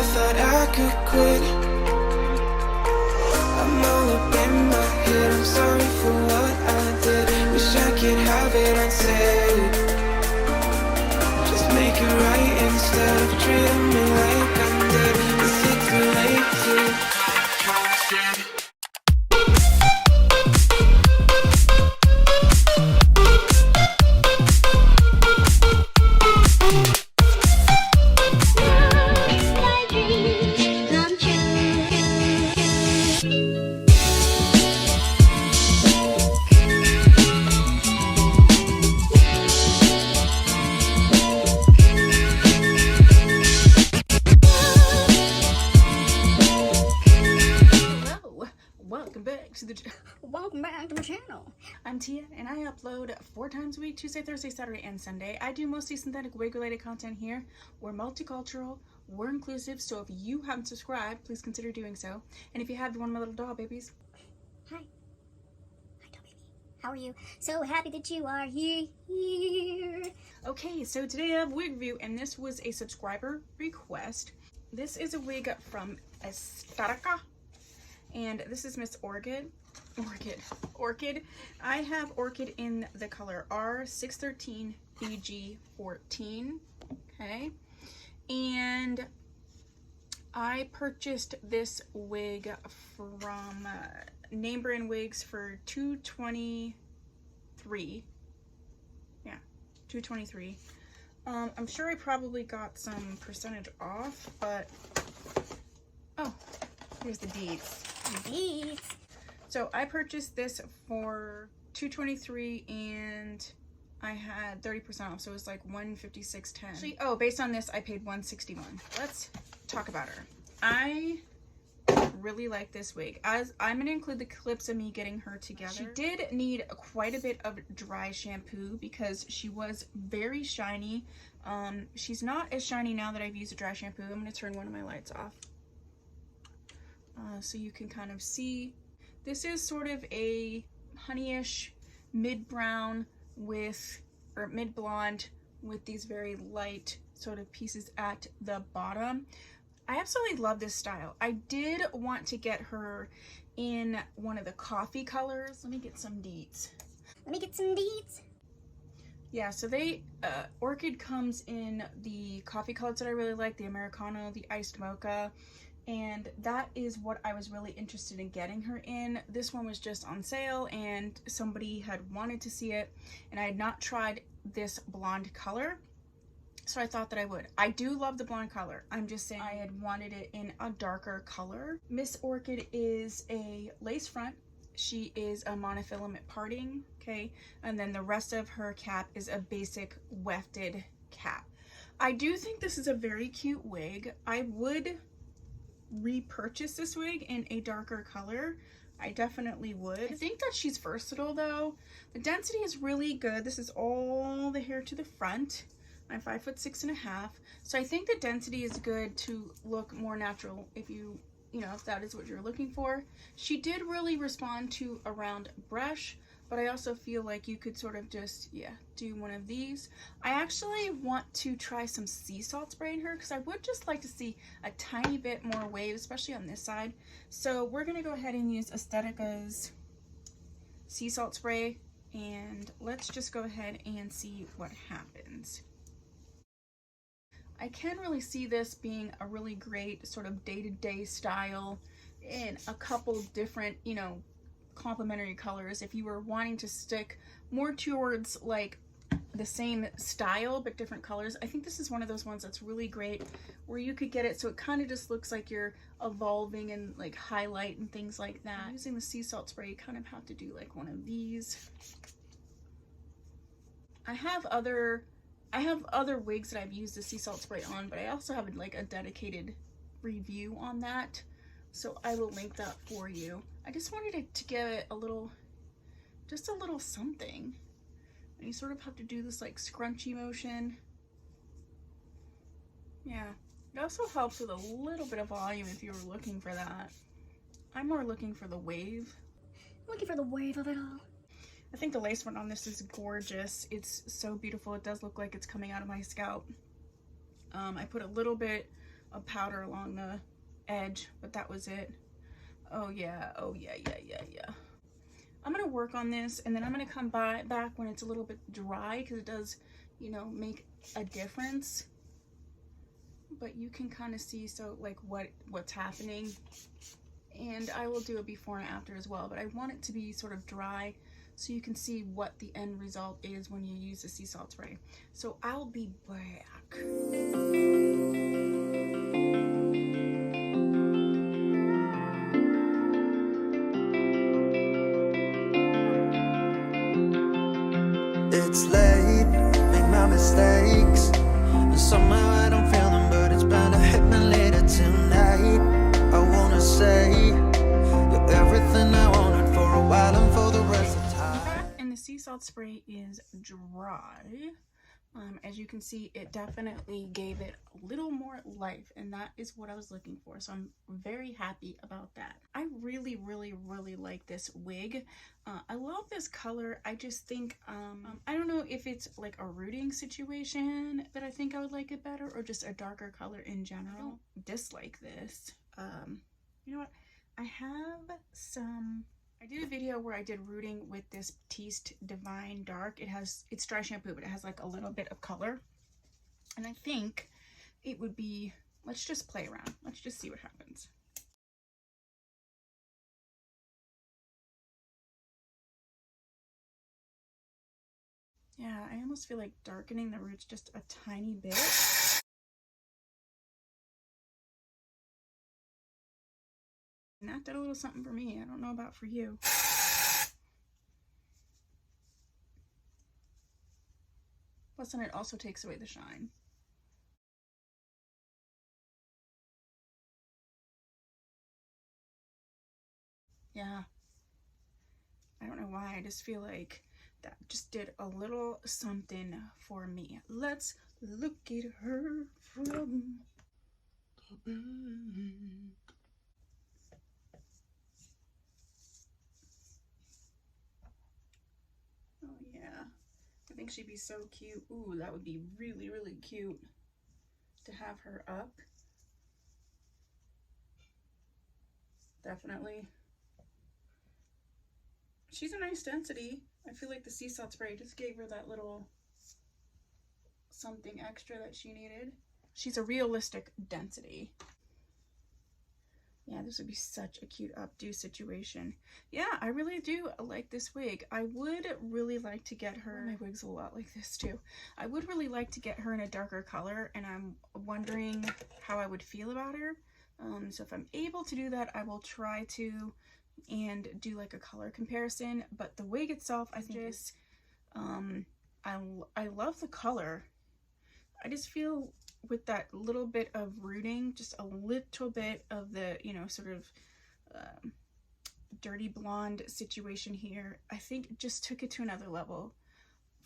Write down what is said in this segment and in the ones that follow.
thought I could quit. I'm all up in my head, I'm sorry for what I did. Wish I could have it unsaid. Just make it right instead of treating me like I'm dead. Is it too late to Welcome back to my channel. I'm Tia and I upload 4 times a week, Tuesday, Thursday, Saturday, and Sunday. I do mostly synthetic wig related content here. We're multicultural, we're inclusive, so if you haven't subscribed, please consider doing so. And if you have, you're one of my little doll babies. Hi. Hi, doll baby. How are you? So happy that you are here. Okay, so today I have a wig review and this was a subscriber request. This is a wig from Estetica and this is Miss Orchid. I have Orchid in the color R613 BG14. Okay, and I purchased this wig from Name Brand Wigs for $223. Yeah, $223. I'm sure I probably got some percentage off, but oh, here's the Deets. Deets. So I purchased this for $223 and I had 30% off, so it was like $156.10. Actually, oh, based on this, I paid $161. Let's talk about her. I really like this wig. As I'm gonna include the clips of me getting her together. She did need quite a bit of dry shampoo because she was very shiny. She's not as shiny now that I've used a dry shampoo. I'm gonna turn one of my lights off so you can kind of see. This is sort of a honeyish mid-brown with, or mid-blonde with these very light sort of pieces at the bottom. I absolutely love this style. I did want to get her in one of the coffee colors. Let me get some Deets. Yeah, so they, Orchid comes in the coffee colors that I really like, the Americano, the iced mocha, and that is what I was really interested in getting her in. This one was just on sale and somebody had wanted to see it and I had not tried this blonde color, so I thought that I would. I do love the blonde color. I'm just saying I had wanted it in a darker color. Miss Orchid is a lace front. She is a monofilament parting, okay? And then the rest of her cap is a basic wefted cap. I do think this is a very cute wig. I would repurchase this wig in a darker color. I definitely would. I think that she's versatile though. The density is really good. This is all the hair to the front. I'm 5'6.5", so I think the density is good to look more natural if you know, if that is what you're looking for. She did really respond to a round brush, but I also feel like you could sort of just, yeah, do one of these. I actually want to try some sea salt spray in her because I would just like to see a tiny bit more wave, especially on this side. So we're gonna go ahead and use Estetica's sea salt spray and let's just go ahead and see what happens. I can really see this being a really great sort of day-to-day style in a couple different, you know, complementary colors. If you were wanting to stick more towards like the same style but different colors, I think this is one of those ones that's really great where you could get it so it kind of just looks like you're evolving and like highlight and things like that. Using the sea salt spray, you kind of have to do like one of these. I have other wigs that I've used the sea salt spray on, but I also have like a dedicated review on that, so I will link that for you. I just wanted it to give it a little, just a little something. And you sort of have to do this like scrunchy motion. Yeah, it also helps with a little bit of volume if you were looking for that. I'm more looking for the wave. Looking for the wave of it all. I think the lace front on this is gorgeous. It's so beautiful. It does look like it's coming out of my scalp. I put a little bit a powder along the edge, but that was it. Oh yeah, oh yeah, yeah, yeah, yeah. I'm gonna work on this, and then I'm gonna come back when it's a little bit dry, because it does, you know, make a difference. But you can kind of see, so like what's happening, and I will do a before and after as well, but I want it to be sort of dry so you can see what the end result is when you use the sea salt spray. So I'll be back. It's late, make my mistakes, and somehow I don't feel them, but it's bound to hit me later tonight. I wanna say you're everything I wanted for a while and for the rest of time. And the sea salt spray is dry. As you can see, it definitely gave it a little more life, and that is what I was looking for. So I'm very happy about that. I really, really, really like this wig. I love this color. I just think, I don't know if it's like a rooting situation that I think I would like it better, or just a darker color in general. I don't dislike this. You know what? I have some... I did a video where I did rooting with this Deets Divine Dark. It's dry shampoo, but it has like a little bit of color. And I think it would be, let's just play around. Let's just see what happens. Yeah, I almost feel like darkening the roots just a tiny bit. And that did a little something for me. I don't know about for you. Plus, then it also takes away the shine. Yeah. I don't know why. I just feel like that just did a little something for me. Let's look at her from the back. Oh yeah, I think she'd be so cute. Ooh, that would be really, really cute to have her up. Definitely. She's a nice density. I feel like the sea salt spray just gave her that little something extra that she needed. She's a realistic density. Yeah, this would be such a cute updo situation. Yeah, I really do like this wig. I would really like to get her, my wig's a lot like this too. I would really like to get her in a darker color, and I'm wondering how I would feel about her. So if I'm able to do that, I will try to and do like a color comparison. But the wig itself, I think is, I love the color. I just feel with that little bit of rooting, just a little bit of the, you know, sort of dirty blonde situation here, I think it just took it to another level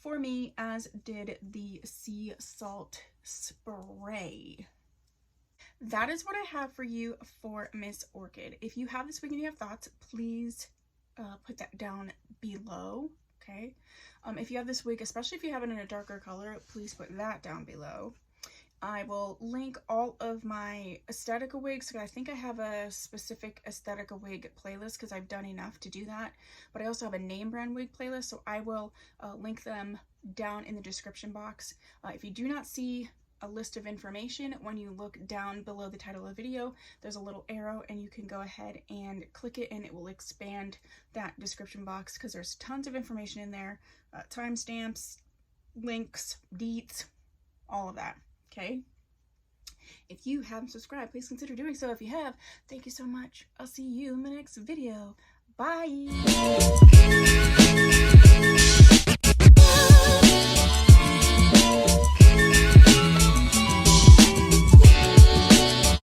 for me, as did the sea salt spray. That is what I have for you for Miss Orchid. If you have this wig and you have thoughts, please put that down below. Okay, if you have this wig, especially if you have it in a darker color, please put that down below. I will link all of my Estetica wigs, because I think I have a specific Estetica wig playlist, because I've done enough to do that. But I also have a name brand wig playlist, so I will link them down in the description box. If you do not see a list of information, when you look down below the title of the video, there's a little arrow, and you can go ahead and click it, and it will expand that description box, because there's tons of information in there, timestamps, links, deets, all of that. Okay, if you haven't subscribed, please consider doing so. If you have, thank you so much. I'll see you in the next video. Bye.